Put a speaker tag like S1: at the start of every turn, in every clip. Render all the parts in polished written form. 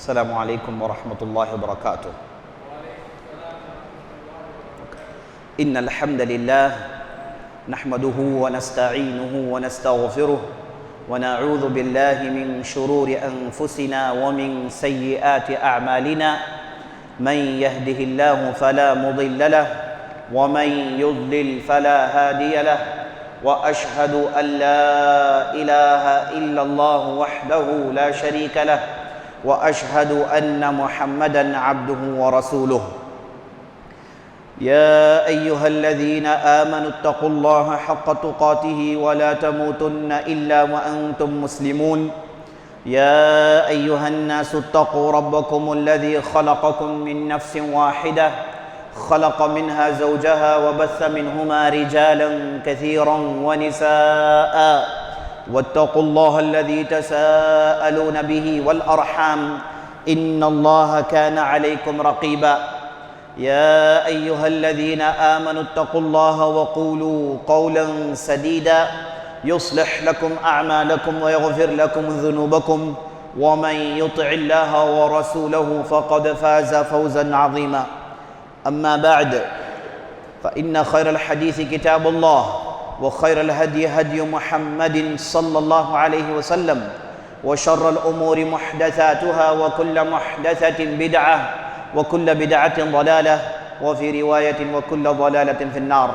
S1: السلام علیکم ورحمۃ اللہ وبرکاتہ۔ ان الحمد للہ نحمده ونستعینه ونستغفره ونعوذ باللہ من شرور انفسنا ومن سیئات اعمالنا من يهده الله فلا مضل له ومن يضلل فلا هادي له واشهد ان لا اله الا الله وحده لا شريك له واشهد ان محمدا عبده ورسوله يا ايها الذين امنوا اتقوا الله حق تقاته ولا تموتن الا وانتم مسلمون يا ايها الناس اتقوا ربكم الذي خلقكم من نفس واحده خلق منها زوجها وبث منهما رجالا كثيرا ونساء واتقوا الله الذي تساءلون به والأرحام إن الله كان عليكم رقيبا يا أيها الذين آمنوا اتقوا الله وقولوا قولا سديدا يصلح لكم أعمالكم ويغفر لكم ذنوبكم ومن يطع الله ورسوله فقد فاز فوزا عظيما أما بعد فإن خير الحديث كتاب الله وخير الهدي هدي محمد صلى الله عليه وسلم وشر الأمور محدثاتها وكل محدثة بدعة وكل بدعة ضلالة وفي رواية وكل ضلالة في النار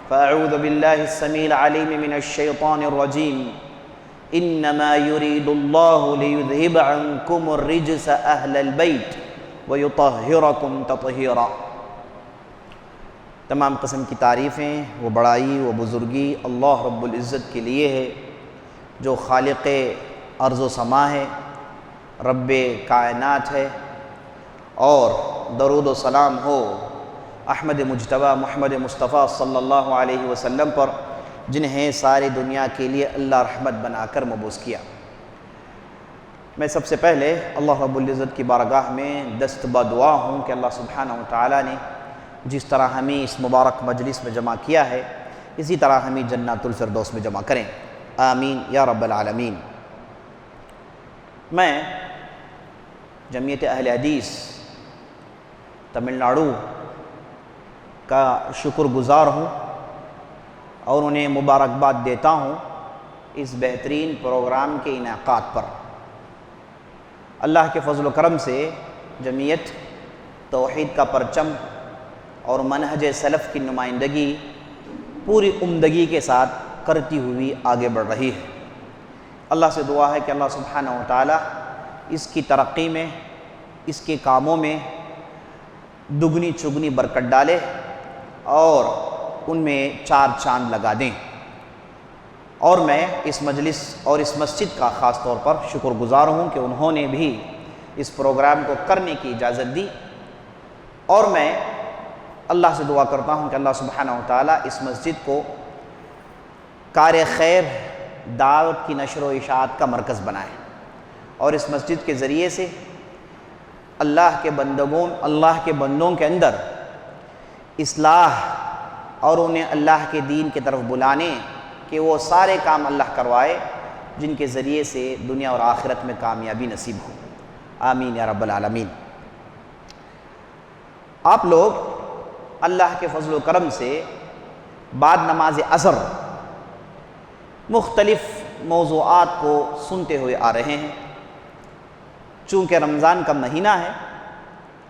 S1: فأعوذ بالله السميع العليم من الشيطان الرجيم إنما يريد الله ليذهب عنكم الرجس أهل البيت ويطهركم تطهيرا۔ تمام قسم کی تعریفیں و بڑائی و بزرگی اللہ رب العزت کے لیے ہے جو خالق ارض و سما ہے، رب کائنات ہے، اور درود و سلام ہو احمد مجتبیٰ محمد مصطفیٰ صلی اللہ علیہ وسلم پر، جنہیں ساری دنیا کے لیے اللہ رحمت بنا کر مبعوث کیا۔ میں سب سے پہلے اللہ رب العزت کی بارگاہ میں دست بدعا ہوں کہ اللہ سبحانہ و تعالیٰ نے جس طرح ہمیں اس مبارک مجلس میں جمع کیا ہے اسی طرح ہمیں جنت الفردوس میں جمع کریں، آمین یا رب العالمین۔ میں جمعیت اہل حدیث تمل ناڈو کا شکر گزار ہوں اور انہیں مبارکباد دیتا ہوں اس بہترین پروگرام کے انعقاد پر۔ اللہ کے فضل و کرم سے جمعیت توحید کا پرچم اور منہج سلف کی نمائندگی پوری عمدگی کے ساتھ کرتی ہوئی آگے بڑھ رہی ہے۔ اللہ سے دعا ہے کہ اللہ سبحانہ و تعالی اس کی ترقی میں، اس کے کاموں میں دگنی چگنی برکت ڈالے اور ان میں چار چاند لگا دیں۔ اور میں اس مجلس اور اس مسجد کا خاص طور پر شکر گزار ہوں کہ انہوں نے بھی اس پروگرام کو کرنے کی اجازت دی، اور میں اللہ سے دعا کرتا ہوں کہ اللہ سبحانہ و تعالیٰ اس مسجد کو کار خیر دعوت کی نشر و اشاعت کا مرکز بنائے، اور اس مسجد کے ذریعے سے اللہ کے بندوں کے اندر اصلاح اور انہیں اللہ کے دین کی طرف بلانے کہ وہ سارے کام اللہ کروائے جن کے ذریعے سے دنیا اور آخرت میں کامیابی نصیب ہو، آمین یا رب العالمین۔ آپ لوگ اللہ کے فضل و کرم سے بعد نماز عصر مختلف موضوعات کو سنتے ہوئے آ رہے ہیں۔ چونکہ رمضان کا مہینہ ہے،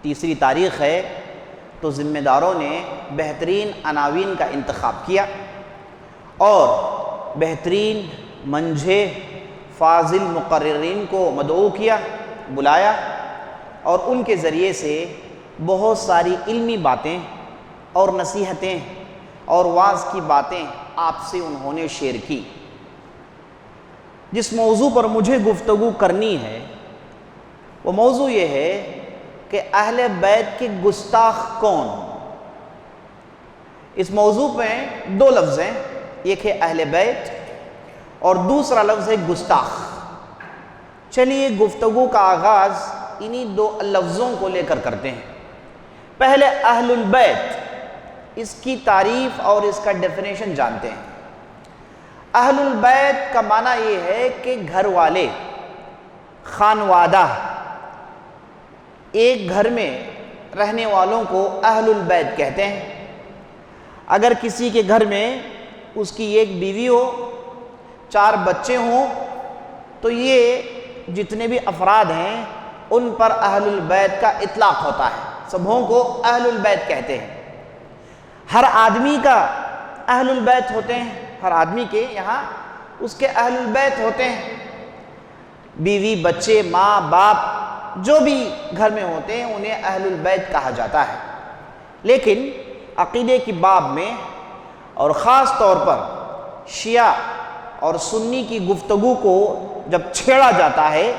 S1: 3 تاریخ ہے، تو ذمہ داروں نے بہترین عناوین کا انتخاب کیا اور بہترین منجھے فاضل مقررین کو مدعو کیا، بلایا، اور ان کے ذریعے سے بہت ساری علمی باتیں اور نصیحتیں اور وعظ کی باتیں آپ سے انہوں نے شیئر کی۔ جس موضوع پر مجھے گفتگو کرنی ہے وہ موضوع یہ ہے کہ اہل بیت کے گستاخ کون؟ اس موضوع میں 2 لفظ ہیں، ایک ہے اہل بیت اور دوسرا لفظ ہے گستاخ۔ چلیے گفتگو کا آغاز انہی 2 لفظوں کو لے کر کرتے ہیں۔ پہلے اہل البیت، اس کی تعریف اور اس کا ڈیفینیشن جانتے ہیں۔ اہل البیت کا معنی یہ ہے کہ گھر والے، خانوادہ، ایک گھر میں رہنے والوں کو اہل البیت کہتے ہیں۔ اگر کسی کے گھر میں اس کی ایک بیوی ہو، 4 بچے ہوں، تو یہ جتنے بھی افراد ہیں ان پر اہل البیت کا اطلاق ہوتا ہے، سبوں کو اہل البیت کہتے ہیں۔ ہر آدمی کا اہل البیت ہوتے ہیں، ہر آدمی کے یہاں اس کے اہل البیت ہوتے ہیں، بیوی، بچے، ماں، باپ، جو بھی گھر میں ہوتے ہیں انہیں اہل البیت کہا جاتا ہے۔ لیکن عقیدے کی باب میں اور خاص طور پر شیعہ اور سنی کی گفتگو کو جب چھیڑا جاتا ہے،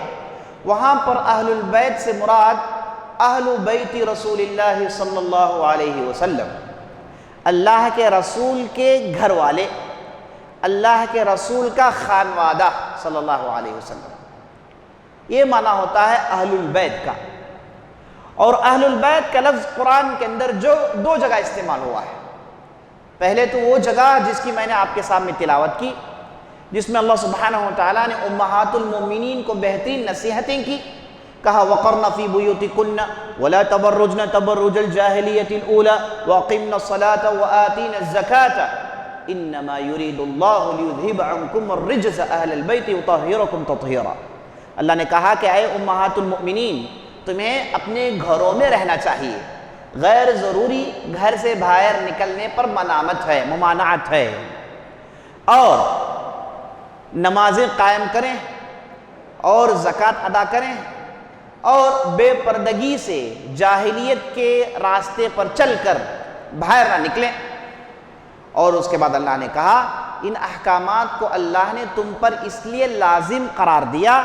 S1: وہاں پر اہل البیت سے مراد اہل بیت رسول اللہ صلی اللہ علیہ وسلم، اللہ کے رسول کے گھر والے، اللہ کے رسول کا خانوادہ صلی اللہ علیہ وسلم، یہ معنی ہوتا ہے اہل البیت کا۔ اور اہل البیت کا لفظ قرآن کے اندر جو 2 جگہ استعمال ہوا ہے، پہلے تو وہ جگہ جس کی میں نے آپ کے سامنے تلاوت کی، جس میں اللہ سبحانہ وتعالیٰ نے امہات المؤمنین کو بہترین نصیحتیں کی، کہا وَقَرْنَ فِي بُيُوتِكُنَّ وَلَا تَبَرُّجْنَ تَبَرُّجَ الْجَاهِلِيَّةِ الْأُولَى وَأَقِمْنَ الصَّلَاةَ وَآتِينَ الزَّكَاةَ إِنَّمَا يُرِيدُ اللَّهُ لِيُذْهِبَ عَنْكُمُ الرِّجْسَ أَهْلَ الْبَيْتِ وَيُطَهِّرَكُمْ تَطْهِيرًا۔ اللہ نے کہا کہ اے امہات المؤمنین، تمہیں اپنے گھروں میں رہنا چاہیے، غیر ضروری گھر سے باہر نکلنے پر منامت ہے، ممانعت ہے، اور نمازیں قائم کریں اور زکوٰۃ ادا کریں اور بے پردگی سے جاہلیت کے راستے پر چل کر باہر نہ نکلیں۔ اور اس کے بعد اللہ نے کہا ان احکامات کو اللہ نے تم پر اس لیے لازم قرار دیا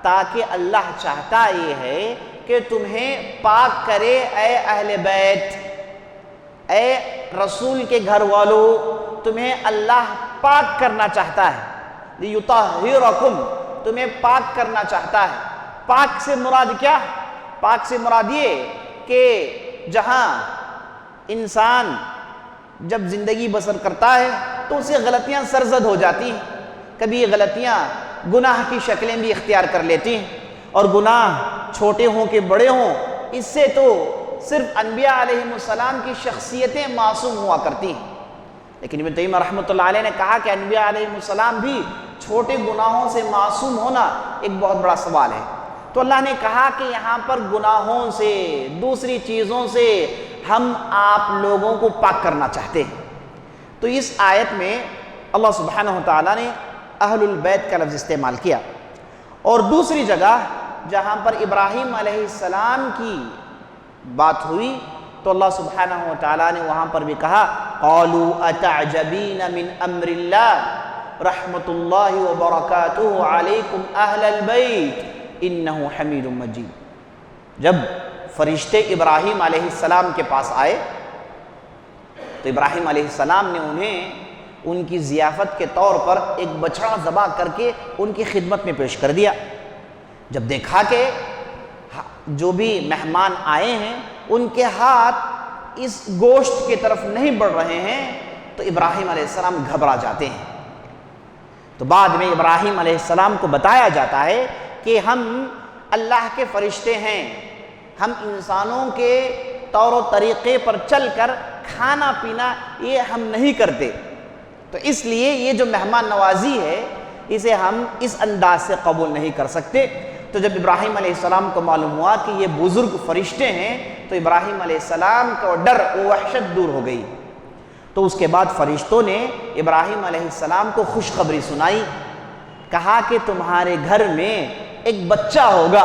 S1: تاکہ اللہ چاہتا یہ ہے کہ تمہیں پاک کرے، اے اہل بیت، اے رسول کے گھر والوں، تمہیں اللہ پاک کرنا چاہتا ہے، لیطہرکم، تمہیں پاک کرنا چاہتا ہے۔ پاک سے مراد کیا؟ پاک سے مراد یہ کہ جہاں انسان جب زندگی بسر کرتا ہے تو اسے غلطیاں سرزد ہو جاتی ہیں، کبھی یہ غلطیاں گناہ کی شکلیں بھی اختیار کر لیتی ہیں، اور گناہ چھوٹے ہوں کہ بڑے ہوں، اس سے تو صرف انبیاء علیہ السلام کی شخصیتیں معصوم ہوا کرتی ہیں۔ لیکن ابن تیمیہ رحمۃ اللہ علیہ نے کہا کہ انبیاء علیہ السلام بھی چھوٹے گناہوں سے معصوم ہونا ایک بہت بڑا سوال ہے۔ تو اللہ نے کہا کہ یہاں پر گناہوں سے، دوسری چیزوں سے ہم آپ لوگوں کو پاک کرنا چاہتے ہیں۔ تو اس آیت میں اللہ سبحانہ وتعالیٰ نے اہل البیت کا لفظ استعمال کیا، اور دوسری جگہ جہاں پر ابراہیم علیہ السلام کی بات ہوئی تو اللہ سبحانہ وتعالیٰ نے وہاں پر بھی کہا قالوا اتعجبین من امر اللہ رحمت اللہ وبرکاتہ علیکم اہل البیت انہ حمید مجید۔ جب فرشتے ابراہیم علیہ السلام کے پاس آئے تو ابراہیم علیہ السلام نے انہیں ان کی ضیافت کے طور پر ایک بچڑا ذبح کر کے ان کی خدمت میں پیش کر دیا۔ جب دیکھا کہ جو بھی مہمان آئے ہیں ان کے ہاتھ اس گوشت کی طرف نہیں بڑھ رہے ہیں تو ابراہیم علیہ السلام گھبرا جاتے ہیں۔ تو بعد میں ابراہیم علیہ السلام کو بتایا جاتا ہے کہ ہم اللہ کے فرشتے ہیں، ہم انسانوں کے طور و طریقے پر چل کر کھانا پینا یہ ہم نہیں کرتے، تو اس لیے یہ جو مہمان نوازی ہے اسے ہم اس انداز سے قبول نہیں کر سکتے۔ تو جب ابراہیم علیہ السلام کو معلوم ہوا کہ یہ بزرگ فرشتے ہیں تو ابراہیم علیہ السلام کا ڈر و وحشت دور ہو گئی۔ تو اس کے بعد فرشتوں نے ابراہیم علیہ السلام کو خوشخبری سنائی، کہا کہ تمہارے گھر میں ایک بچہ ہوگا۔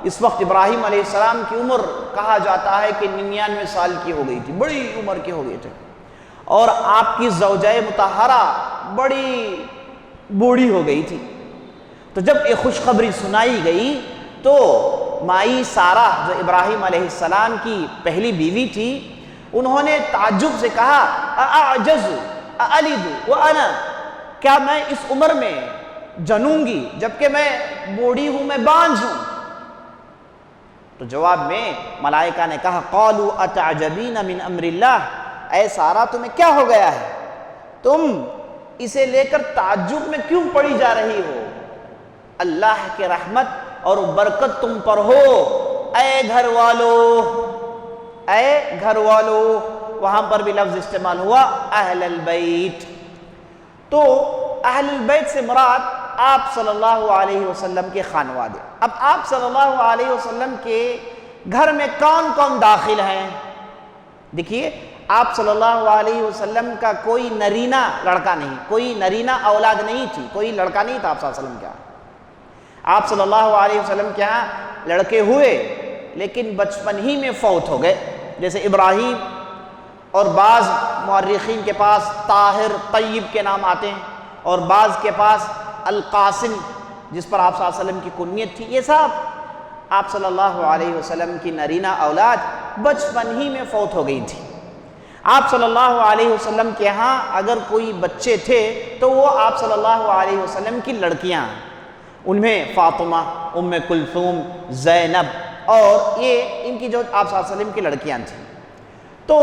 S1: اس وقت ابراہیم علیہ السلام کی عمر کہا جاتا ہے کہ 99 سال کی ہو گئی تھی، بڑی عمر کے ہو گئے تھے، اور آپ کی زوجہ مطہرہ بڑی بوڑھی ہو گئی تھی۔ تو جب یہ خوشخبری سنائی گئی تو مائی سارہ جو ابراہیم علیہ السلام کی پہلی بیوی تھی، انہوں نے تعجب سے کہا اعجز االد وانا، کیا میں اس عمر میں جنوں گی جبکہ میں بوڑھی ہوں، میں بانجھ ہوں؟ تو جواب میں ملائکہ نے کہا قالوا اتعجبین من امر اللہ، اے سارہ تمہیں کیا ہو گیا ہے، تم اسے لے کر تعجب میں کیوں پڑی جا رہی ہو؟ اللہ کے رحمت اور برکت تم پر ہو، اے گھر والو، اے گھر والو، وہاں پر بھی لفظ استعمال ہوا اہل البیت۔ تو اہل البیت سے مراد آپ صلی اللہ علیہ وسلم کے خانوادے۔ اب آپ صلی اللہ علیہ وسلم کے گھر میں کون کون داخل ہیں؟ دیکھیے، آپ صلی اللہ علیہ وسلم کا کوئی نرینہ لڑکا نہیں، کوئی نرینہ اولاد نہیں تھی، کوئی لڑکا نہیں تھا آپ صلی اللہ علیہ وسلم کے یہاں۔ آپ صلی اللہ علیہ وسلم کے یہاں لڑکے ہوئے لیکن بچپن ہی میں فوت ہو گئے، جیسے ابراہیم، اور بعض مورخین کے پاس طاہر، طیب کے نام آتے ہیں، اور بعض کے پاس القاسم جس پر آپ صلی اللہ علیہ وسلم کی کنیت تھی۔ یہ سب آپ صلی اللہ علیہ وسلم کی نرینہ اولاد بچپن ہی میں فوت ہو گئی تھی۔ آپ صلی اللہ علیہ وسلم کے ہاں اگر کوئی بچے تھے تو وہ آپ صلی اللہ علیہ وسلم کی لڑکیاں، ان میں فاطمہ، ام کلثوم، زینب، اور یہ ان کی جو آپ صلی اللہ علیہ وسلم کی لڑکیاں تھیں۔ تو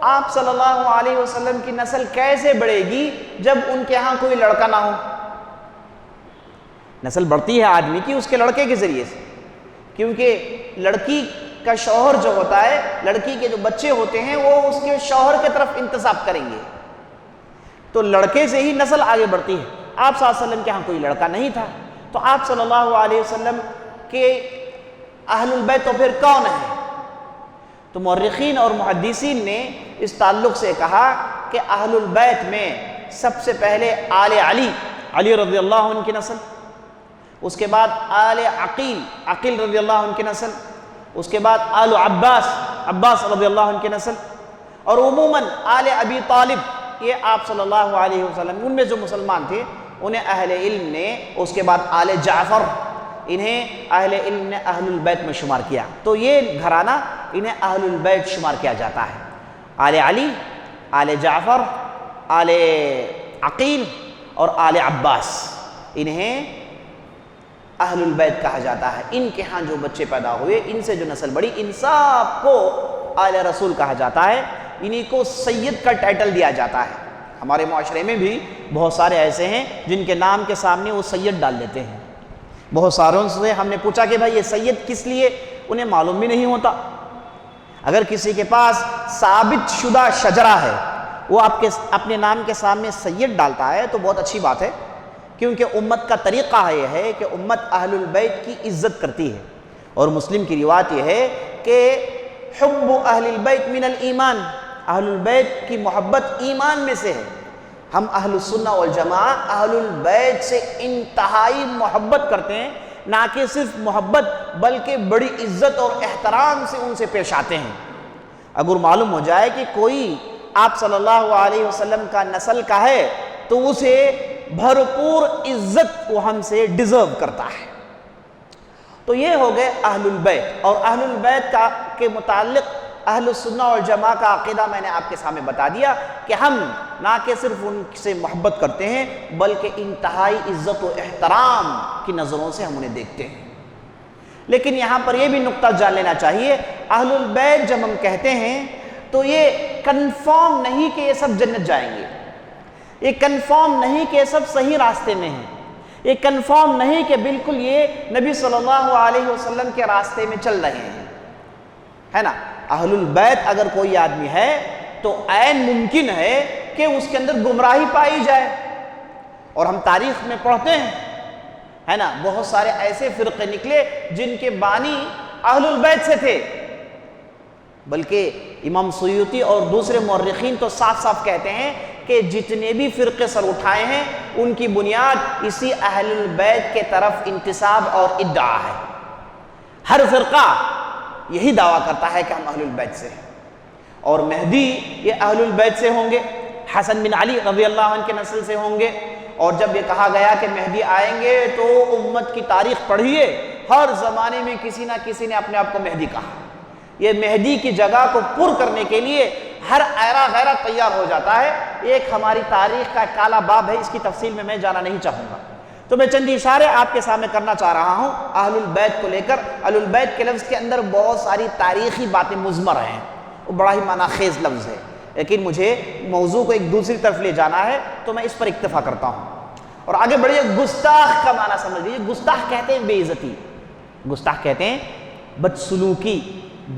S1: آپ صلی اللہ علیہ وسلم کی نسل کیسے بڑھے گی جب ان کے ہاں کوئی لڑکا نہ ہو؟ نسل بڑھتی ہے آدمی کی اس کے لڑکے کے ذریعے سے، کیونکہ لڑکی کا شوہر جو ہوتا ہے، لڑکی کے جو بچے ہوتے ہیں وہ اس کے شوہر کی طرف انتساب کریں گے، تو لڑکے سے ہی نسل آگے بڑھتی ہے۔ آپ صلی اللہ علیہ وسلم کے ہاں کوئی لڑکا نہیں تھا، تو آپ صلی اللہ علیہ وسلم کے اہل البیت تو پھر کون ہیں؟ تو مورخین اور محدثین نے اس تعلق سے کہا کہ اہل البیت میں سب سے پہلے آل علی، علی رضی اللہ عنہ کی نسل، اس کے بعد آل عقیل، عقیل رضی اللہ عنہ کی نسل، اس کے بعد آل عباس، عباس رضی اللہ عنہ کی نسل، اور عموماً آل ابی طالب، یہ آپ صلی اللہ علیہ وسلم ان میں جو مسلمان تھے انہیں اہل علم نے، اس کے بعد آل جعفر، انہیں اہل علم نے اہل البیت میں شمار کیا۔ تو یہ گھرانہ انہیں اہل البیت شمار کیا جاتا ہے۔ آل علی، آل جعفر، آل عقیل اور آل عباس، انہیں اہل البیت کہا جاتا ہے۔ ان کے ہاں جو بچے پیدا ہوئے، ان سے جو نسل بڑھی، ان سب کو آل رسول کہا جاتا ہے، انہی کو سید کا ٹائٹل دیا جاتا ہے۔ ہمارے معاشرے میں بھی بہت سارے ایسے ہیں جن کے نام کے سامنے وہ سید ڈال دیتے ہیں۔ بہت ساروں سے ہم نے پوچھا کہ بھائی یہ سید کس لیے، انہیں معلوم بھی نہیں ہوتا۔ اگر کسی کے پاس ثابت شدہ شجرہ ہے، وہ اپنے نام کے سامنے سید ڈالتا ہے تو بہت اچھی بات ہے، کیونکہ امت کا طریقہ یہ ہے کہ امت اہل البیت کی عزت کرتی ہے، اور مسلم کی روایت یہ ہے کہ حب اہل البیت من الایمان، اہل البیت کی محبت ایمان میں سے ہے۔ ہم اہل السنہ والجماعہ اہل البیت سے انتہائی محبت کرتے ہیں، نہ کہ صرف محبت بلکہ بڑی عزت اور احترام سے ان سے پیش آتے ہیں۔ اگر معلوم ہو جائے کہ کوئی آپ صلی اللہ علیہ وسلم کا نسل کا ہے تو اسے بھرپور عزت وہ ہم سے ڈیزرو کرتا ہے۔ تو یہ ہو گئے اہل البیت، اور اہل البیت کے متعلق اہل السنہ والجماعہ کا عقیدہ میں نے آپ کے سامنے بتا دیا کہ ہم نہ کہ صرف ان سے محبت کرتے ہیں بلکہ انتہائی عزت و احترام کی نظروں سے ہم انہیں دیکھتے ہیں۔ لیکن یہاں پر یہ بھی نقطہ جان لینا چاہیے، اہل البیت جب ہم کہتے ہیں تو یہ کنفرم نہیں کہ یہ سب جنت جائیں گے، یہ کنفرم نہیں کہ یہ سب صحیح راستے میں ہیں، یہ کنفرم نہیں کہ بالکل یہ نبی صلی اللہ علیہ وسلم کے راستے میں چل رہے ہیں، ہے نا۔ اہل البیت اگر کوئی آدمی ہے تو عین ممکن ہے کہ اس کے اندر گمراہی پائی جائے، اور ہم تاریخ میں پڑھتے ہیں، ہے نا، بہت سارے ایسے فرقے نکلے جن کے بانی اہل البیت سے تھے، بلکہ امام سیوطی اور دوسرے مورخین تو صاف صاف کہتے ہیں کہ جتنے بھی فرقے سر اٹھائے ہیں ان کی بنیاد اسی اہل البیت کے طرف انتساب اور ادعا ہے۔ ہر فرقہ یہی دعویٰ کرتا ہے کہ ہم اہل البیت سے ہیں، اور مہدی یہ اہل البیت سے ہوں گے، حسن بن علی رضی اللہ عنہ کے نسل سے ہوں گے۔ اور جب یہ کہا گیا کہ مہدی آئیں گے تو امت کی تاریخ پڑھیے، ہر زمانے میں کسی نہ کسی نے اپنے آپ کو مہدی کہا۔ یہ مہدی کی جگہ کو پر کرنے کے لیے ہر ایرا غیرہ تیار ہو جاتا ہے، ایک ہماری تاریخ کا کالا باب ہے، اس کی تفصیل میں جانا نہیں چاہوں گا۔ تو میں چند اشارے آپ کے سامنے کرنا چاہ رہا ہوں اہل البیت کو لے کر۔ اہل البیت کے لفظ کے اندر بہت ساری تاریخی باتیں مضمر ہیں، وہ بڑا ہی معنی خیز لفظ ہے، لیکن مجھے موضوع کو ایک دوسری طرف لے جانا ہے تو میں اس پر اکتفا کرتا ہوں اور آگے بڑھیے۔ گستاخ کا معنی سمجھ لیجیے، گستاخ کہتے ہیں بے عزتی، گستاخ کہتے ہیں بدسلوکی،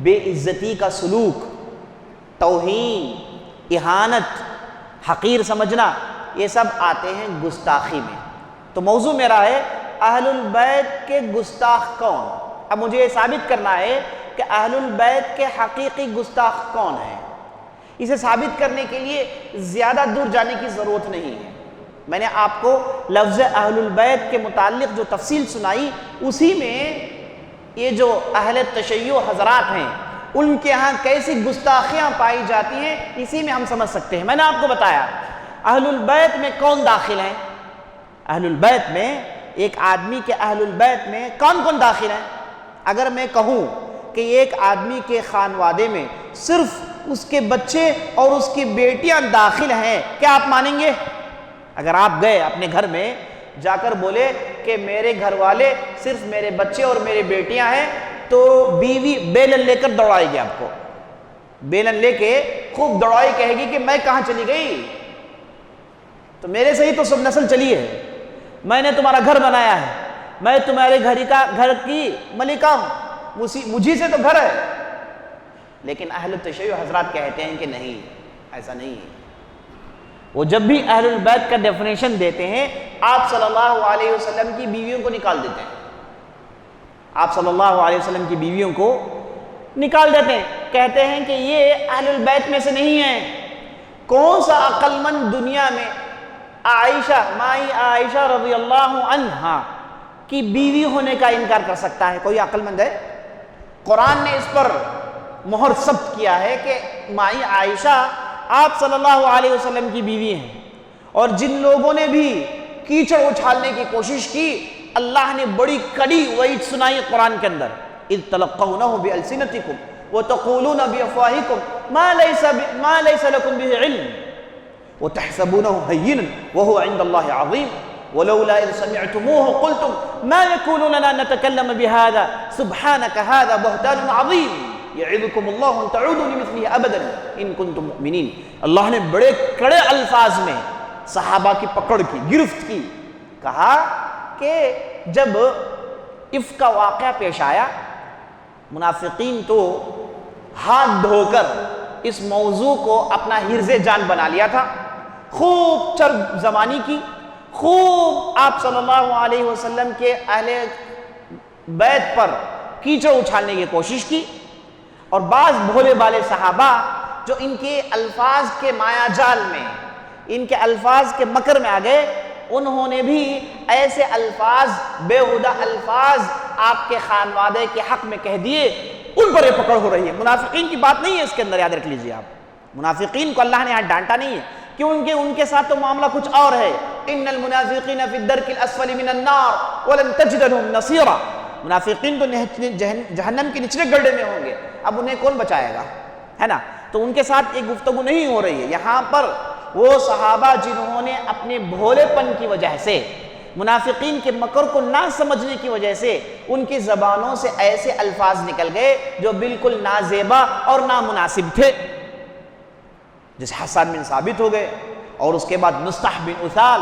S1: بے عزتی کا سلوک، توہین، اہانت، حقیر سمجھنا، یہ سب آتے ہیں گستاخی میں۔ تو موضوع میرا ہے اہل البیت کے گستاخ کون؟ اب مجھے یہ ثابت کرنا ہے کہ اہل البیت کے حقیقی گستاخ کون ہیں۔ اسے ثابت کرنے کے لیے زیادہ دور جانے کی ضرورت نہیں ہے۔ میں نے آپ کو لفظ اہل البیت کے متعلق جو تفصیل سنائی، اسی میں یہ جو اہل تشیع حضرات ہیں ان کے ہاں کیسی گستاخیاں پائی جاتی ہیں، اسی میں ہم سمجھ سکتے ہیں۔ میں نے آپ کو بتایا اہل البیت میں کون داخل ہیں۔ اہل البیت میں ایک آدمی کے اہل البیت میں کون کون داخل ہیں؟ اگر میں کہوں کہ ایک آدمی کے خانوادے میں صرف اس کے بچے اور اس کی بیٹیاں داخل ہیں، کیا آپ مانیں گے؟ اگر آپ گئے اپنے گھر میں جا کر بولے کہ میرے گھر والے صرف میرے بچے اور میری بیٹیاں ہیں، تو بیوی بیلن لے کر دوڑائے گی، آپ کو بیلن لے کے خوب دوڑائی، کہے گی کہ میں کہاں چلی گئی، تو میرے سے ہی تو سب نسل چلی ہے، میں نے تمہارا گھر بنایا ہے، میں تمہارے گھر کی ملکہ ہوں، مجھی سے تو گھر ہے۔ لیکن اہل تشیع حضرات کہتے ہیں کہ نہیں، ایسا نہیں ہے۔ وہ جب بھی اہل البیت کا ڈیفینیشن دیتے ہیں، آپ صلی اللہ علیہ وسلم کی بیویوں کو نکال دیتے ہیں، آپ صلی اللہ علیہ وسلم کی بیویوں کو نکال دیتے ہیں، کہتے ہیں کہ یہ اہل البیت میں سے نہیں ہیں۔ کون سا عقل مند دنیا میں عائشہ، مائی عائشہ رضی اللہ عنہا کی بیوی ہونے کا انکار کر سکتا ہے؟ کوئی عقل مند ہے؟ قرآن نے اس پر مہر ثبت کیا ہے کہ مائی عائشہ آپ صلی اللہ علیہ وسلم کی بیوی ہیں، اور جن لوگوں نے بھی کیچڑ اچھالنے کی کوشش کی، اللہ نے بڑی کڑی وعید سنائی قرآن کے اندر، اذ تلقونہ بألسنتکم وتقولون بأفواہکم ما لیس لکم بہ علم وتحسبونہ ہینا وہو عند اللہ عظیم ولولا اذ سمعتموہ قلتم ما یکون لنا نتکلم بہذا سبحانک ھذا بہتان عظیم یعظکم اللہ ان تعودوا لمثلہ ابدا ان کنتم مؤمنین۔ اللہ نے بڑے کڑے الفاظ میں صحابہ کی پکڑ کی، گرفت کی، کہا کہ جب عفق کا واقعہ پیش آیا، منافقین تو ہاتھ دھو کر اس موضوع کو اپنا حرز جان بنا لیا تھا، خوب چرب زبانی کی، خوب آپ صلی اللہ علیہ وسلم کے اہل بیت پر کیچڑ اچھالنے کی کوشش کی، اور بعض بھولے بالے صحابہ جو ان کے الفاظ کے مایا جال میں، ان کے الفاظ کے مکر میں آ گئے، انہوں نے بھی ایسے الفاظ، بےہودہ الفاظ آپ کے خانوادے کے حق میں کہہ دیے، ان پر یہ پکڑ ہو رہی ہے۔ منافقین کی بات نہیں ہے اس کے اندر، یاد رکھ لیجئے آپ، منافقین کو اللہ نے یہاں ڈانٹا نہیں ہے، کیونکہ ان کے ساتھ تو معاملہ کچھ اور ہے۔ ان المنافقین فی الدرک الاسفل من النار ولن تجد لهم نصیرا، منافقین تو جہنم کے نچلے گڑھے میں ہوں گے، اب انہیں کون بچائے گا، ہے نا؟ تو ان کے ساتھ ایک گفتگو نہیں ہو رہی ہے یہاں پر۔ وہ صحابہ جنہوں نے اپنے بھولے پن کی وجہ سے، منافقین کے مکر کو نہ سمجھنے کی وجہ سے، ان کی زبانوں سے ایسے الفاظ نکل گئے جو بالکل نازیبا اور نامناسب تھے، جیسے حسان بن ثابت ہو گئے، اور اس کے بعد مصطح بن اثال،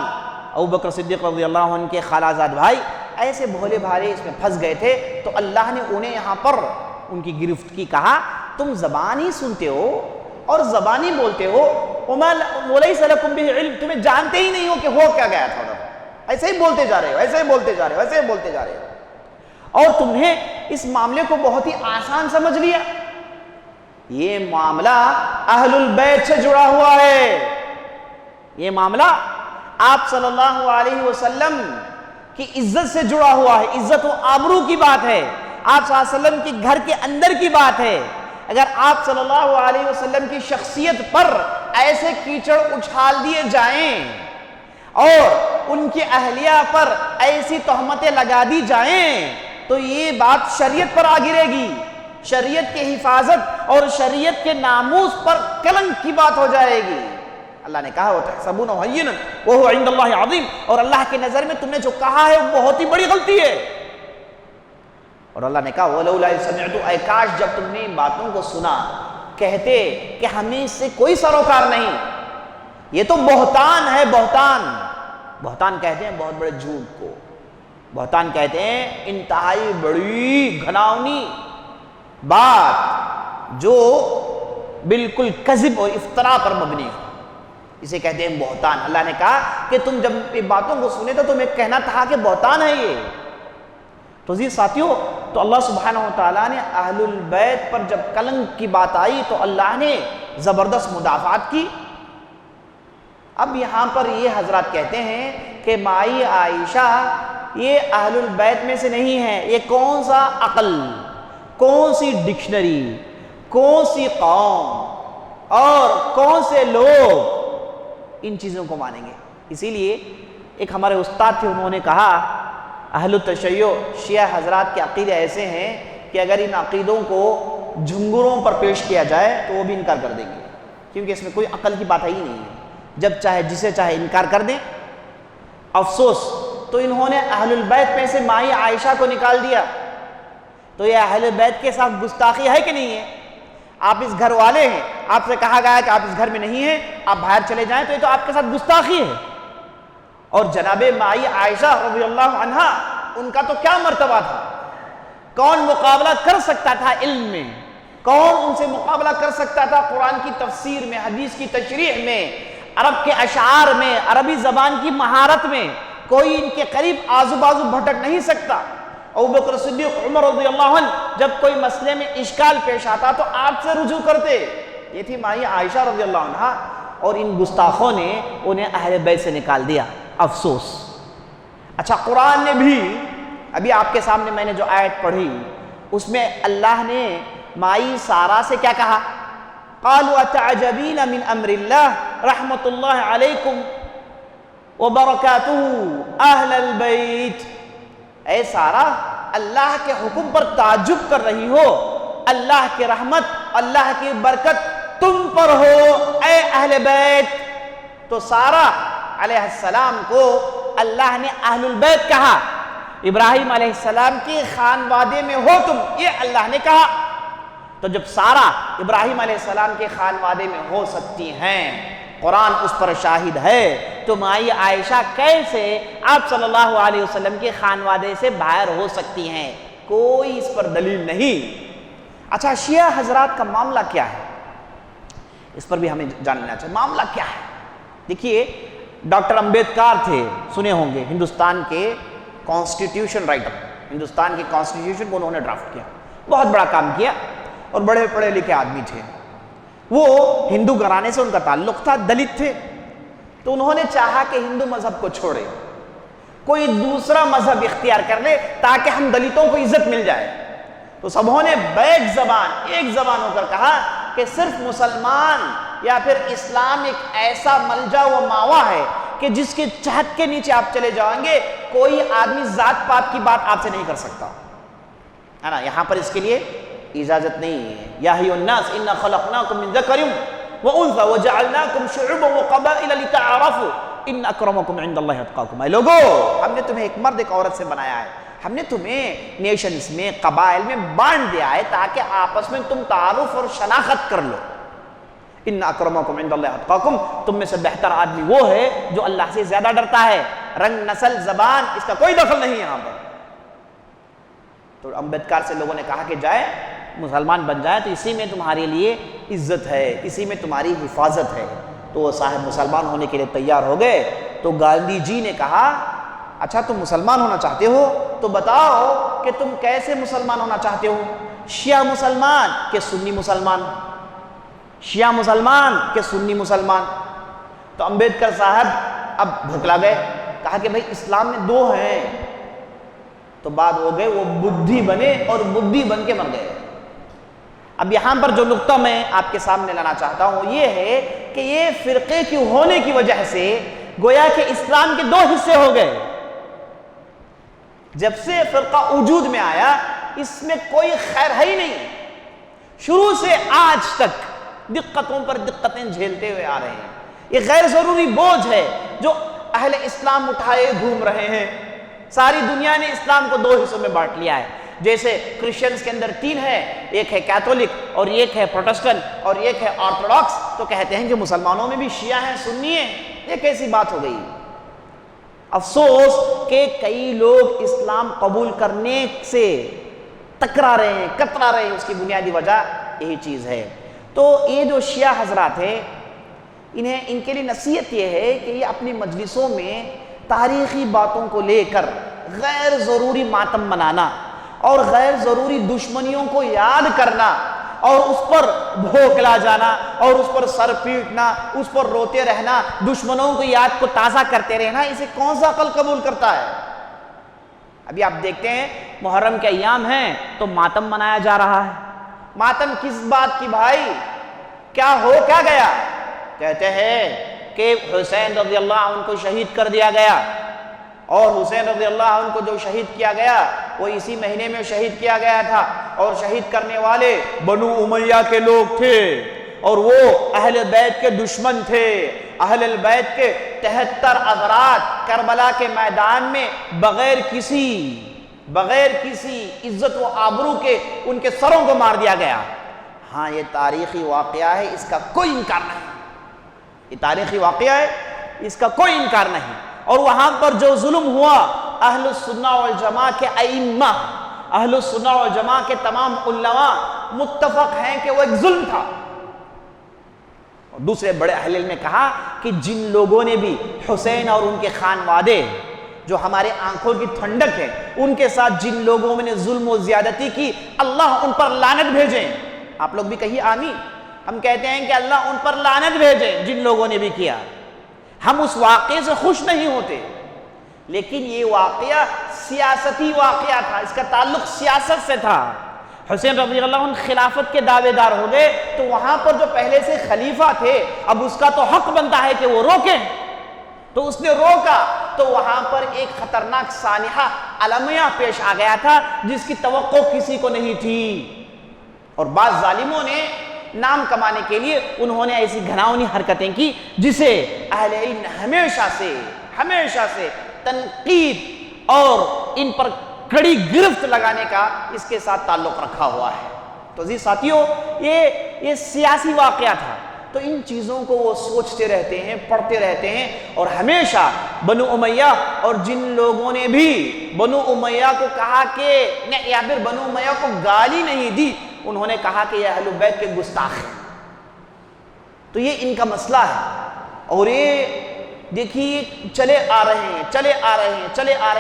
S1: ابوبکر صدیق رضی اللہ عنہ کے خالہ زاد بھائی، ایسے بھولے بھالے اس میں پھنس گئے تھے، تو اللہ نے انہیں یہاں پر ان کی گرفت کی، کہا تم زبانی سنتے ہو اور زبانی بولتے ہو، وَلَيْسَ لَكُمْ بِهِ علم، تمہیں جانتے ہی نہیں ہو کہ ہو کیا گیا تھا ادھر، ایسے ہی بولتے جا رہے ہو، ایسے ہی بولتے جا رہے ہو، ایسے ہی بولتے جا رہے ہو، اور تمہیں اس معاملے کو بہت ہی آسان سمجھ لیا۔ یہ معاملہ اہل البیت سے جڑا ہوا ہے، یہ معاملہ آپ صلی اللہ علیہ وسلم کی عزت سے جڑا ہوا ہے، عزت و آبرو کی بات ہے، آپ صلی اللہ علیہ وسلم کی گھر کے اندر کی بات ہے۔ اگر آپ صلی اللہ علیہ وسلم کی شخصیت پر ایسے کیچڑ اچھال دیے جائیں اور ان کی اہلیہ پر ایسی تہمتیں لگا دی جائیں، تو یہ بات شریعت پر آ گرے گی، شریعت کی حفاظت اور شریعت کے ناموس پر کلنک کی بات ہو جائے گی۔ اللہ نے کہا وَتَحْسَبُونَهُ هَيِّنًا وَهُوَ عِندَ اللَّهِ عَظِيمٌ، اور اللہ کی نظر میں تم نے جو کہا ہے وہ بہت ہی بڑی غلطی ہے۔ اور اللہ نے کہا وَلَوْلَا إِذْ سَمِعْتُ، اے کاش جب تم نے ان باتوں کو سنا کہتے کہ ہمیں اس سے کوئی سروکار نہیں، یہ تو بہتان ہے، بہتان، بہتان کہتے ہیں بہت بڑے جھوٹ کو، بہتان کہتے ہیں انتہائی بڑی گھناؤنی بات جو بالکل کذب اور افتراء پر مبنی ہو، اسے کہتے ہیں بہتان۔ اللہ نے کہا کہ تم جب یہ باتوں کو سنے تو تمہیں کہنا تھا کہ بہتان ہے یہ۔ تو جی ساتھیوں، تو اللہ سبحانہ و تعالیٰ نے اہل البیت پر جب کلنک کی بات آئی تو اللہ نے زبردست مدافعات کی۔ اب یہاں پر یہ حضرات کہتے ہیں کہ مائی عائشہ یہ اہل البیت میں سے نہیں ہے، یہ کون سا عقل، کون سی ڈکشنری، کون سی قوم اور کون سے لوگ ان چیزوں کو مانیں گے۔ اسی لیے ایک ہمارے استاد تھے، انہوں نے کہا اہل التشیع شیعہ حضرات کے عقیدے ایسے ہیں کہ اگر ان عقیدوں کو جھنگروں پر پیش کیا جائے تو وہ بھی انکار کر دیں گے، کیونکہ اس میں کوئی عقل کی بات ہی نہیں ہے، جب چاہے جسے چاہے انکار کر دیں۔ افسوس، تو انہوں نے اہل البیت میں سے مائی عائشہ کو نکال دیا، تو یہ اہل بیت کے ساتھ گستاخی ہے کہ نہیں ہے؟ آپ اس گھر والے ہیں، آپ سے کہا گیا ہے کہ آپ اس گھر میں نہیں ہیں، آپ باہر چلے جائیں، تو یہ تو آپ کے ساتھ گستاخی ہے۔ اور جناب مائی عائشہ رضی اللہ عنہا، ان کا تو کیا مرتبہ تھا، کون مقابلہ کر سکتا تھا علم میں، کون ان سے مقابلہ کر سکتا تھا قرآن کی تفسیر میں، حدیث کی تشریح میں، عرب کے اشعار میں، عربی زبان کی مہارت میں، کوئی ان کے قریب آزو بازو بھٹک نہیں سکتا۔ ابوبکر صدیق، عمر رضی اللہ عنہ جب کوئی مسئلے میں اشکال پیش آتا تو آپ سے رجوع کرتے۔ یہ تھی مائی عائشہ رضی اللہ عنہ، اور ان گستاخوں نے انہیں اہل بیت سے نکال دیا۔ افسوس۔ اچھا، قرآن نے بھی ابھی آپ کے سامنے میں نے جو آیت پڑھی اس میں اللہ نے مائی سارہ سے کیا کہا؟ قالوا اتعجبین من امر اللہ رحمت اللہ علیکم وبرکاتہ اہل البیت۔ اے سارہ، اللہ کے حکم پر تعجب کر رہی ہو، اللہ کی رحمت، اللہ کی برکت تم پر ہو اے اہل بیت۔ تو سارہ علیہ السلام کو اللہ نے اہل البیت کہا، ابراہیم علیہ السلام کی خانوادے میں ہو تم، یہ اللہ نے کہا۔ تو جب سارہ ابراہیم علیہ السلام کے خانوادے میں ہو سکتی ہیں، قرآن اس پر شاہد ہے، تو مائی عائشہ کیسے آپ صلی اللہ علیہ وسلم کے خانوادے سے باہر ہو سکتی ہیں؟ کوئی اس پر دلیل نہیں۔ اچھا، شیعہ حضرات کا معاملہ کیا ہے، اس پر بھی ہمیں جاننا چاہیے، معاملہ کیا ہے؟ دیکھیے، ڈاکٹر امبیڈکر تھے، سنے ہوں گے، ہندوستان کے کانسٹیٹیوشن رائٹر، ہندوستان کے کانسٹیٹیوشن کو انہوں نے ڈرافٹ کیا، بہت بڑا کام کیا، اور بڑے پڑھے لکھے آدمی تھے۔ وہ ہندو گھرانے سے ان کا تعلق تھا، دلت تھے، تو انہوں نے چاہا کہ ہندو مذہب کو چھوڑے، کوئی دوسرا مذہب اختیار کر لے تاکہ ہم دلتوں کو عزت مل جائے۔ تو سبوں نے بیک زبان، ایک زبان ہو کر کہا کہ صرف مسلمان یا پھر اسلام ایک ایسا ملجا و ماوا ہے کہ جس کے چہت کے نیچے آپ چلے جائیں گے، کوئی آدمی ذات پات کی بات آپ سے نہیں کر سکتا، ہے نا؟ یہاں پر اس کے لیے اجازت نہیں ہے۔ یا ایھا الناس انا خلقناکم من ذکر وانثى وجعلناکم شعوبا وقبائل لتعارفوا ان اکرمکم عند اللہ اتقاکم۔ اے لوگو، ہم نے تمہیں ایک مرد ایک عورت سے بنایا ہے، ہم نے تمہیں نیشنز میں، قبائل میں بانٹ دیا ہے تاکہ آپس میں تم تعارف اور شناخت کر لو۔ ان اکرمکم عند اللہ اتقاکم، تم میں سے بہتر آدمی وہ ہے جو اللہ سے زیادہ ڈرتا ہے۔ رنگ، نسل، زبان، اس کا کوئی دخل نہیں یہاں پر۔ تو امبیڈکر سے لوگوں نے کہا کہ جائے مسلمان بن جائے تو اسی میں تمہارے لیے عزت ہے، اسی میں تمہاری حفاظت ہے۔ تو وہ صاحب مسلمان ہونے کے لیے تیار ہو گئے۔ تو گاندھی جی نے کہا، اچھا تم مسلمان ہونا چاہتے ہو تو بتاؤ کہ تم کیسے مسلمان ہونا چاہتے ہو، شیعہ مسلمان کہ سنی مسلمان، شیعہ مسلمان کہ سنی مسلمان؟ تو امبیڈکر صاحب اب بھکلا گئے، کہا کہ بھئی اسلام میں دو ہیں۔ تو بعد ہو گئے وہ بدھی بنے اور بدھی بن کے مر گئے۔ اب یہاں پر جو نقطہ میں آپ کے سامنے لانا چاہتا ہوں یہ ہے کہ یہ فرقے کی ہونے کی وجہ سے گویا کہ اسلام کے دو حصے ہو گئے۔ جب سے فرقہ وجود میں آیا اس میں کوئی خیر ہے ہی نہیں، شروع سے آج تک دقتوں پر دقتیں جھیلتے ہوئے آ رہے ہیں۔ یہ غیر ضروری بوجھ ہے جو اہل اسلام اٹھائے گھوم رہے ہیں۔ ساری دنیا نے اسلام کو دو حصوں میں بانٹ لیا ہے، جیسے کرسچنز کے اندر تین ہے، ایک ہے کیتھولک اور ایک ہے پروٹسٹنٹ اور ایک ہے آرتھوڈاکس، تو کہتے ہیں کہ مسلمانوں میں بھی شیعہ ہیں، سنی ہیں۔ یہ کیسی بات ہو گئی؟ افسوس کہ کئی لوگ اسلام قبول کرنے سے تکرا رہے ہیں، کترا رہے ہیں، اس کی بنیادی وجہ یہی چیز ہے۔ تو یہ جو شیعہ حضرات ہیں، ان کے لیے نصیحت یہ ہے کہ یہ اپنی مجلسوں میں تاریخی باتوں کو لے کر غیر ضروری ماتم منانا اور غیر ضروری دشمنیوں کو یاد کرنا اور اس پر بھوکلا جانا اور اس پر سر پیٹنا، اس پر روتے رہنا، دشمنوں کو یاد کو تازہ کرتے رہنا، اسے کون سا عقل قبول کرتا ہے؟ ابھی آپ دیکھتے ہیں محرم کے ایام ہیں تو ماتم منایا جا رہا ہے۔ ماتم کس بات کی بھائی؟ کیا ہو کیا گیا؟ کہتے ہیں کہ حسین رضی اللہ عنہ کو شہید کر دیا گیا، اور حسین رضی اللہ عنہ کو جو شہید کیا گیا وہ اسی مہینے میں شہید کیا گیا تھا، اور شہید کرنے والے بنو امیہ کے لوگ تھے، اور وہ اہل بیت کے دشمن تھے۔ اہل بیت کے 73 افراد کربلا کے میدان میں بغیر کسی عزت و آبرو کے ان کے سروں کو مار دیا گیا۔ ہاں یہ تاریخی واقعہ ہے، اس کا کوئی انکار نہیں، یہ تاریخی واقعہ ہے، اس کا کوئی انکار نہیں۔ اور وہاں پر جو ظلم ہوا، اہل السنہ والجماعہ کے ائمہ، اہل السنہ والجماعہ کے تمام علماء متفق ہیں کہ وہ ایک ظلم تھا۔ اور دوسرے بڑے اہل علم نے کہا کہ جن لوگوں نے بھی حسین اور ان کے خانوادے جو ہمارے آنکھوں کی ٹھنڈک ہے، ان کے ساتھ جن لوگوں نے ظلم و زیادتی کی، اللہ ان پر لعنت بھیجیں۔ آپ لوگ بھی کہیے آمین۔ ہم کہتے ہیں کہ اللہ ان پر لعنت بھیجے جن لوگوں نے بھی کیا۔ ہم اس واقعے سے خوش نہیں ہوتے، لیکن یہ واقعہ سیاستی واقعہ تھا، اس کا تعلق سیاست سے تھا۔ حسین رضی اللہ عنہ خلافت کے دعوے دار ہو گئے تو وہاں پر جو پہلے سے خلیفہ تھے، اب اس کا تو حق بنتا ہے کہ وہ روکیں، تو اس نے روکا، تو وہاں پر ایک خطرناک سانحہ المیہ پیش آ گیا تھا جس کی توقع کسی کو نہیں تھی، اور بعض ظالموں نے نام کمانے کے لیے انہوں نے ایسی گھناؤنی حرکتیں کی جسے اہل علم نے ہمیشہ سے تنقید اور ان پر کڑی گرفت لگانے کا اس کے ساتھ تعلق رکھا ہوا ہے۔ تو عزیز ساتھیوں، یہ سیاسی واقعہ تھا، تو ان چیزوں کو وہ سوچتے رہتے ہیں، پڑھتے رہتے ہیں، اور ہمیشہ بنو امیہ اور جن لوگوں نے بھی بنو امیہ کو کہا کہ یا پھر بنو امیہ کو گالی نہیں دی، انہوں نے کہا کہ یہ اہل بیت کے گستاخ ہیں۔ تو یہ ان کا مسئلہ ہے، اور یہ دیکھیے چلے آ رہے ہیں،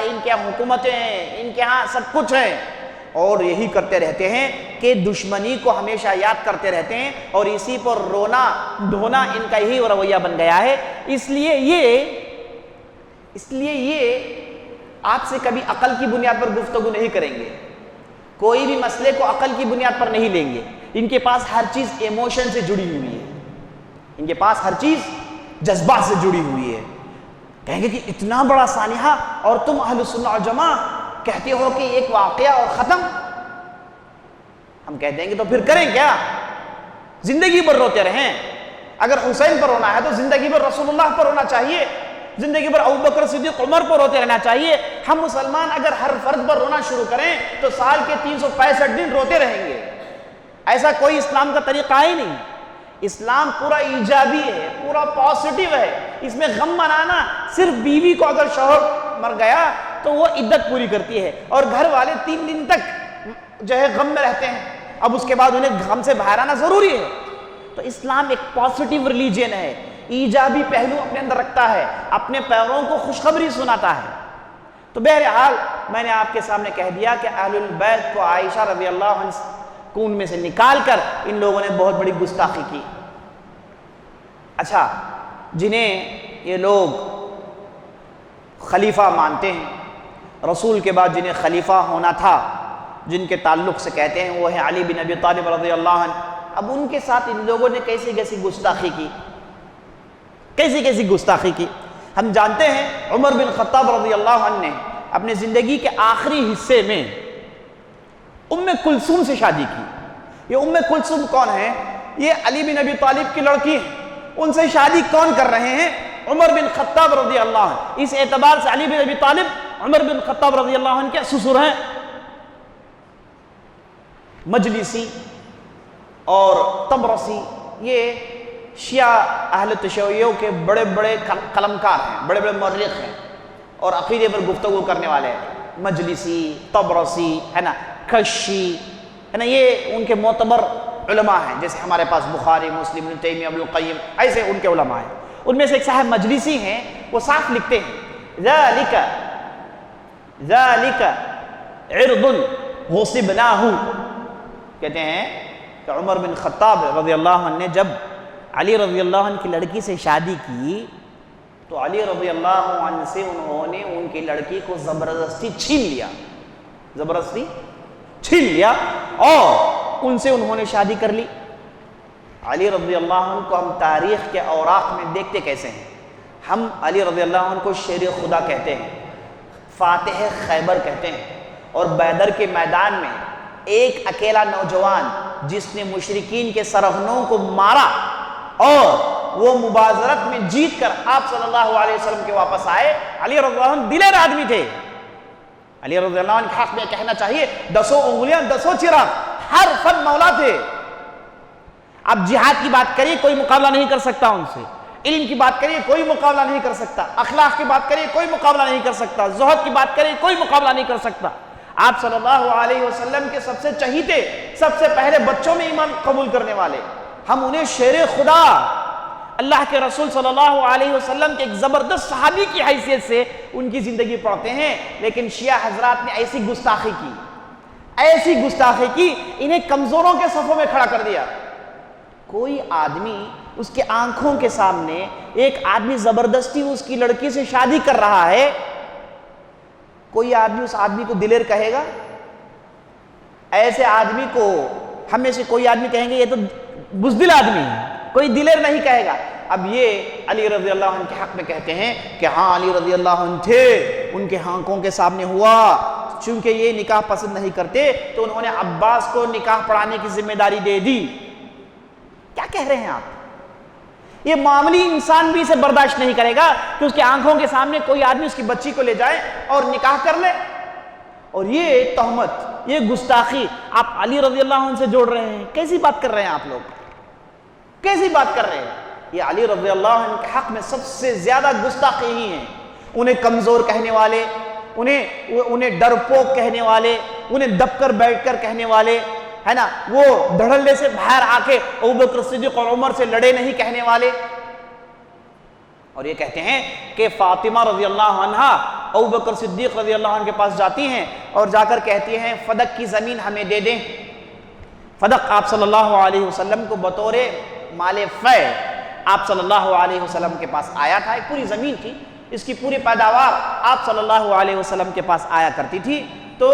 S1: ان کے یہاں حکومتیں ہیں، ان کے ہاں سب کچھ ہے، اور یہی کرتے رہتے ہیں کہ دشمنی کو ہمیشہ یاد کرتے رہتے ہیں، اور اسی پر رونا دھونا ان کا یہی رویہ بن گیا ہے۔ اس لیے یہ آپ سے کبھی عقل کی بنیاد پر گفتگو نہیں کریں گے، کوئی بھی مسئلے کو عقل کی بنیاد پر نہیں لیں گے۔ ان کے پاس ہر چیز ایموشن سے جڑی ہوئی ہے، ان کے پاس ہر چیز جذبات سے جڑی ہوئی ہے۔ کہیں گے کہ اتنا بڑا سانحہ اور تم اہل سنہ و جماعہ کہتے ہو کہ ایک واقعہ اور ختم۔ ہم کہتے ہیں کہ تو پھر کریں کیا؟ زندگی پر روتے رہیں۔ اگر حسین پر رونا ہے تو زندگی پر رسول اللہ پر رونا چاہیے، زندگی پر ابوبکر صدیق عمر پر روتے رہنا چاہیے۔ ہم مسلمان اگر ہر فرد پر رونا شروع کریں تو سال کے 365 دن روتے رہیں گے۔ ایسا کوئی اسلام کا طریقہ ہی نہیں۔ اسلام پورا ایجابی ہے، پورا پازیٹیو ہے۔ اس میں غم منانا، صرف بیوی کو اگر شوہر مر گیا تو وہ عدت پوری کرتی ہے، اور گھر والے 3 دن تک جو ہے غم میں رہتے ہیں، اب اس کے بعد انہیں غم سے باہر آنا ضروری ہے۔ تو اسلام ایک پازیٹیو ریلیجن ہے، ایجابی پہلو اپنے اندر رکھتا ہے، اپنے پیروں کو خوشخبری سناتا ہے۔ تو بہرحال میں نے آپ کے سامنے کہہ دیا کہ اہل البیت کو عائشہ رضی اللہ عنہ کو ان میں سے نکال کر ان لوگوں نے بہت بڑی گستاخی کی۔ اچھا، جنہیں یہ لوگ خلیفہ مانتے ہیں، رسول کے بعد جنہیں خلیفہ ہونا تھا، جن کے تعلق سے کہتے ہیں وہ ہے علی بن ابی طالب رضی اللہ عنہ، اب ان کے ساتھ ان لوگوں نے کیسی گستاخی کی، ہم جانتے ہیں عمر بن خطاب رضی اللہ عنہ نے اپنے زندگی کے آخری حصے میں ام کلثوم سے شادی کی۔ یہ ام کلثوم کون ہے؟ یہ علی بن ابی طالب کی لڑکی ہے۔ ان سے شادی کون کر رہے ہیں؟ عمر بن خطاب رضی اللہ عنہ۔ اس اعتبار سے علی بن ابی طالب عمر بن خطاب رضی اللہ عنہ کے سسر ہیں۔ مجلسی اور طبرسی یہ شیعہ اہل تشیعوں کے بڑے بڑے قلمکار ہیں، بڑے بڑے مورخ ہیں اور عقیدے پر گفتگو کرنے والے ہیں۔ مجلسی، طبرسی ہے نا، کشی ہے نا، یہ ان کے معتبر علماء ہیں، جیسے ہمارے پاس بخاری، مسلم، ابن تیمیہ، ابن القیم، ایسے ان کے علماء ہیں۔ ان میں سے ایک صاحب مجلسی ہیں، وہ صاف لکھتے ہیں ذالک عرض غصبناہ، کہتے ہیں کہ عمر بن خطاب رضی اللہ عنہ نے جب علی رضی اللہ عنہ کی لڑکی سے شادی کی تو علی رضی اللہ عنہ سے انہوں نے ان کی لڑکی کو زبردستی چھین لیا اور ان سے انہوں نے شادی کر لی۔ علی رضی اللہ عنہ کو ہم تاریخ کے اوراق میں دیکھتے کیسے ہیں؟ ہم علی رضی اللہ عنہ کو شیر خدا کہتے ہیں، فاتح خیبر کہتے ہیں، اور بدر کے میدان میں ایک اکیلا نوجوان جس نے مشرکین کے سرغنوں کو مارا اور وہ مبازرت میں جیت کر آپ صلی اللہ علیہ وسلم کے واپس آئے، علی رضی اللہ عنہ دلیر آدمی تھے۔ علی رضی اللہ عنہ کے حق میں کہنا چاہیے 10 انگلیاں 10 چراغ، ہر فن مولا تھے۔ اب جہاد کی بات کریے کوئی مقابلہ نہیں کر سکتا ان سے، علم کی بات کریے کوئی مقابلہ نہیں کر سکتا، اخلاق کی بات کریے کوئی مقابلہ نہیں کر سکتا، زہد کی بات کریے کوئی مقابلہ نہیں کر سکتا۔ آپ صلی اللہ علیہ وسلم کے سب سے چہیتے، سب سے پہلے بچوں میں ایمان قبول کرنے والے، ہم انہیں شیر خدا، اللہ کے رسول صلی اللہ علیہ وسلم کے ایک زبردست صحابی کی حیثیت سے ان کی زندگی پڑھتے ہیں، لیکن شیعہ حضرات نے ایسی گستاخی کی، انہیں کمزوروں کے صفوں میں کھڑا کر دیا۔ کوئی آدمی اس کے آنکھوں کے سامنے ایک آدمی زبردستی اس کی لڑکی سے شادی کر رہا ہے، کوئی آدمی اس آدمی کو دلیر کہے گا؟ ایسے آدمی کو ہم میں سے کوئی آدمی کہیں گے یہ تو بزدل آدمی ہے، کوئی دلیر نہیں کہے گا۔ اب یہ علی رضی اللہ عنہ کے حق میں کہتے ہیں کہ ہاں علی رضی اللہ عنہ تھے، ان کے آنکھوں کے سامنے ہوا، چونکہ یہ نکاح پسند نہیں کرتے تو انہوں نے عباس کو نکاح پڑھانے کی ذمہ داری دے دی۔ کیا کہہ رہے ہیں آپ؟ یہ معاملی انسان بھی اسے برداشت نہیں کرے گا کہ اس کے آنکھوں کے سامنے کوئی آدمی اس کی بچی کو لے جائے اور نکاح کر لے، اور یہ تہمت، یہ گستاخی آپ علی رضی اللہ عنہ سے جوڑ رہے ہیں۔ کیسی بات کر رہے ہیں آپ لوگ؟ کیسی بات کر رہے ہیں؟ یہ علی رضی اللہ عنہ کے حق میں سب سے زیادہ گستاخی ہی ہیں۔ انہیں کمزور کہنے والے، انہیں ڈرپوک کہنے والے، انہیں دب کر بیٹھ کر کہنے والے، ہے نا، وہ دھڑلے سے باہر آ کے ابوبکر صدیق اور عمر سے لڑے نہیں کہنے والے، اور یہ کہتے ہیں کہ فاطمہ رضی اللہ عنہ ابوبکر صدیق رضی اللہ عنہ کے پاس جاتی ہیں اور جا کر کہتی ہیں فدق کی زمین ہمیں دے دیں۔ فدق آپ صلی اللہ علیہ وسلم کو بطور مال فے آپ صلی اللہ علیہ وسلم کے پاس آیا تھا، ایک پوری زمین تھی، اس کی پوری پیداوار آپ صلی اللہ علیہ وسلم کے پاس آیا کرتی تھی۔ تو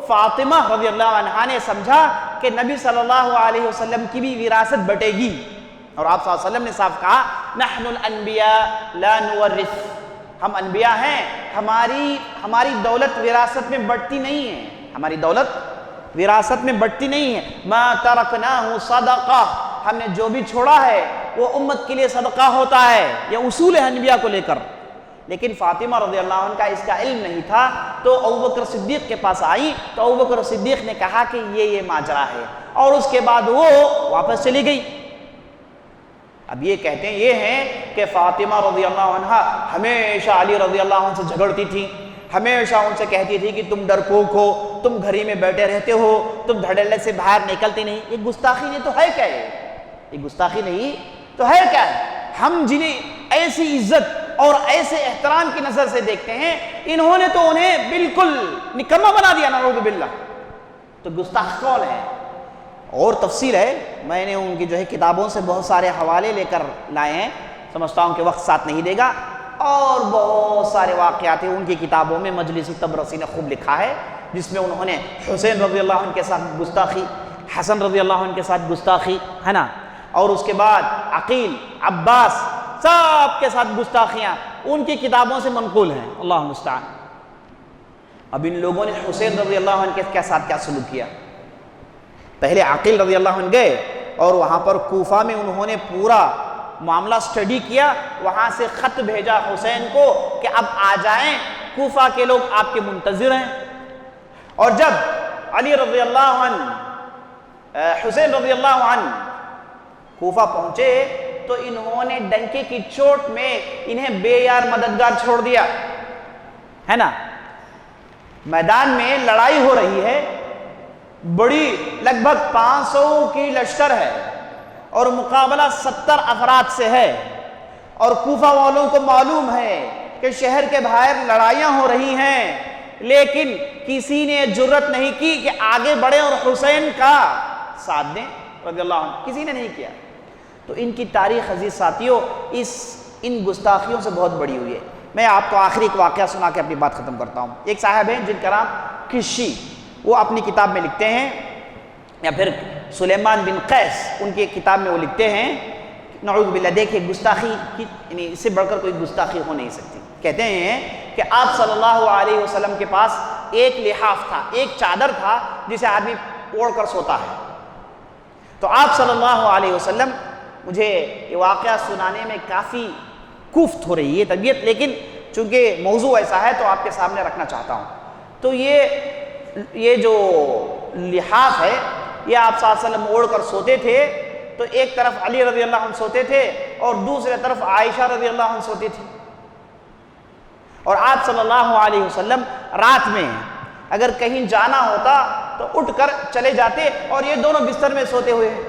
S1: فاطمہ رضی اللہ عنہ نے سمجھا کہ نبی صلی اللہ علیہ وسلم کی بھی وراثت بٹے گی، اور آپ صلی اللہ علیہ وسلم نے صاف کہا نحن الانبیاء لا نورث، ہم انبیاء ہیں، ہماری دولت وراثت میں بٹتی نہیں ہے، ہماری دولت وراثت میں بٹتی نہیں ہے۔ ما ترکناہ صدقہ، ہم نے جو بھی چھوڑا ہے وہ امت کے لیے صدقہ ہوتا ہے، یہ اصول ہے انبیاء کو لے کر۔ لیکن فاطمہ رضی اللہ عنہ کا اس کا علم نہیں تھا، تو ابوبکر صدیق کے پاس آئی تو ابوبکر صدیق نے کہا کہ یہ ماجرا ہے، اور اس کے بعد وہ واپس چلی گئی۔ اب یہ کہتے ہیں یہ ہیں کہ فاطمہ رضی اللہ عنہ ہمیشہ علی رضی اللہ عنہ سے جھگڑتی تھی، ہمیشہ ان سے کہتی تھی کہ تم ڈرپوک ہو، تم گھر میں بیٹھے رہتے ہو، تم دھڑلے سے باہر نکلتے نہیں۔ یہ گستاخی نہیں تو ہے کیا؟ یہ گستاخی نہیں تو ہے کیا؟ ہم جنہیں ایسی عزت اور ایسے احترام کی نظر سے دیکھتے ہیں، انہوں نے تو انہیں بالکل نکما بنا دیا، نعوذ باللہ۔ تو گستاخ کون ہے؟ اور تفصیل ہے، میں نے ان کی جو ہے کتابوں سے بہت سارے حوالے لے کر لائے ہیں، سمجھتا ہوں کہ وقت ساتھ نہیں دے گا، اور بہت سارے واقعات ہیں ان کی کتابوں میں۔ مجلسی طبرسی نے خوب لکھا ہے، جس میں انہوں نے حسین رضی اللہ عنہ کے ساتھ گستاخی، حسن رضی اللہ عنہ کے ساتھ گستاخی، ہے نا، اور اس کے بعد عقیل، عباس، سب کے ساتھ گستاخیاں ان کی کتابوں سے منقول ہیں، اللہ المستعان۔ اب ان لوگوں نے حسین رضی اللہ عنہ کے ساتھ کیا سلوک کیا؟ پہلے عقیل رضی اللہ عنہ گئے اور وہاں پر کوفہ میں انہوں نے پورا معاملہ سٹڈی کیا، وہاں سے خط بھیجا حسین کو کہ اب آ جائیں، کوفہ کے لوگ آپ کے منتظر ہیں۔ اور جب علی رضی اللہ عنہ، حسین رضی اللہ عنہ کوفہ پہنچے تو انہوں نے ڈنکے کی چوٹ میں انہیں بے یار مددگار چھوڑ دیا، ہے نا۔ میدان میں لڑائی ہو رہی ہے، بڑی لگ بھگ 500 کی لشکر ہے اور مقابلہ 70 افراد سے ہے، اور کوفہ والوں کو معلوم ہے کہ شہر کے باہر لڑائیاں ہو رہی ہیں، لیکن کسی نے جرت نہیں کی کہ آگے بڑھے اور حسین کا ساتھ دیں رضی اللہ عنہ، کسی نے نہیں کیا۔ تو ان کی تاریخ عزیز ساتھیوں ان گستاخیوں سے بہت بڑی ہوئی ہے۔ میں آپ کو آخری ایک واقعہ سنا کے اپنی بات ختم کرتا ہوں۔ ایک صاحب ہیں جن کا نام کشی، وہ اپنی کتاب میں لکھتے ہیں، یا پھر سلیمان بن قیس ان کی کتاب میں وہ لکھتے ہیں، نعوذ باللہ، دیکھیں گستاخی کی یعنی اس سے بڑھ کر کوئی گستاخی ہو نہیں سکتی۔ کہتے ہیں کہ آپ صلی اللہ علیہ وسلم کے پاس ایک لحاف تھا، ایک چادر تھا جسے آدمی اوڑھ کر سوتا ہے۔ تو آپ صلی اللہ علیہ وسلم، مجھے یہ واقعہ سنانے میں کافی کوفت ہو رہی ہے طبیعت، لیکن چونکہ موضوع ایسا ہے تو آپ کے سامنے رکھنا چاہتا ہوں۔ تو یہ جو لحاف ہے، یہ آپ صلی اللہ علیہ وسلم اوڑھ کر سوتے تھے، تو ایک طرف علی رضی اللہ عنہ سوتے تھے اور دوسرے طرف عائشہ رضی اللہ عنہ سوتی تھی، اور آپ صلی اللہ علیہ وسلم رات میں اگر کہیں جانا ہوتا تو اٹھ کر چلے جاتے، اور یہ دونوں بستر میں سوتے ہوئے ہیں۔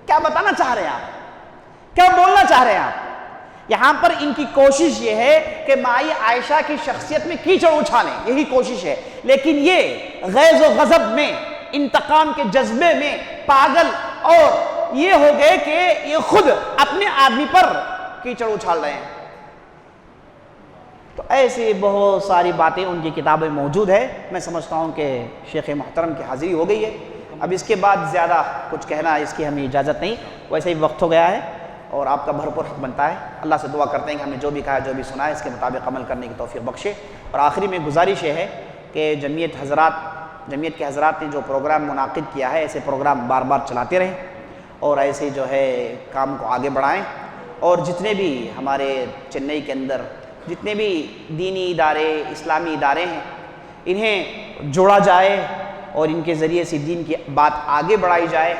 S1: کیا بتانا چاہ رہے ہیں آپ؟ کیا بولنا چاہ رہے ہیں آپ؟ یہاں پر ان کی کوشش یہ ہے کہ مائی عائشہ کی شخصیت میں کیچڑ اچھالیں، یہی کوشش ہے، لیکن یہ غیظ و غضب میں، انتقام کے جذبے میں پاگل اور یہ ہو گئے کہ یہ خود اپنے آدمی پر کیچڑ اچھال رہے ہیں۔ تو ایسی بہت ساری باتیں ان کی کتابیں موجود ہے۔ میں سمجھتا ہوں کہ شیخ محترم کی حاضری ہو گئی ہے، اب اس کے بعد زیادہ کچھ کہنا اس کی ہمیں اجازت نہیں، ویسے ہی وقت ہو گیا ہے اور آپ کا بھرپور حق بنتا ہے۔ اللہ سے دعا کرتے ہیں کہ ہمیں جو بھی کہا، جو بھی سنا ہے، اس کے مطابق عمل کرنے کی توفیق بخشے۔ اور آخری میں گزارش یہ ہے کہ جمعیت کے حضرات نے جو پروگرام منعقد کیا ہے، ایسے پروگرام بار بار چلاتے رہیں اور ایسے جو ہے کام کو آگے بڑھائیں، اور جتنے بھی ہمارے چنئی کے اندر جتنے بھی دینی ادارے، اسلامی ادارے ہیں، انہیں جوڑا جائے اور ان کے ذریعے سے دین کی بات آگے بڑھائی جائے،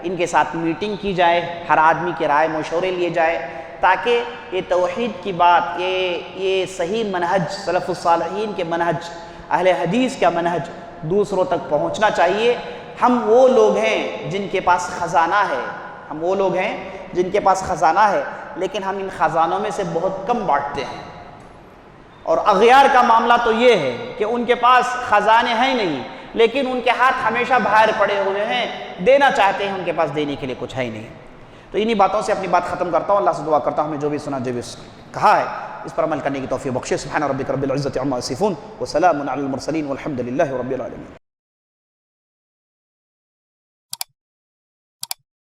S1: ان کے ساتھ میٹنگ کی جائے، ہر آدمی کے رائے مشورے لیے جائے، تاکہ یہ توحید کی بات، یہ صحیح منہج، سلف الصالحین کے منہج، اہل حدیث کا منہج دوسروں تک پہنچنا چاہیے۔ ہم وہ لوگ ہیں جن کے پاس خزانہ ہے، لیکن ہم ان خزانوں میں سے بہت کم بانٹتے ہیں، اور اغیار کا معاملہ تو یہ ہے کہ ان کے پاس خزانے ہیں نہیں، لیکن ان کے ہاتھ ہمیشہ باہر پڑے ہوئے ہیں، دینا چاہتے ہیں، ان کے پاس دینے کے لیے کچھ ہے ہی نہیں۔ تو انہی باتوں سے اپنی بات ختم کرتا ہوں۔ اللہ سے دعا کرتا ہوں ہمیں جو بھی سنا، جو بھی کہا ہے، اس پر عمل کرنے کی توفیق بخشے۔ سبحان ربک رب العزۃ عما یصفون وسلام علی المرسلین والحمد للہ رب العالمین۔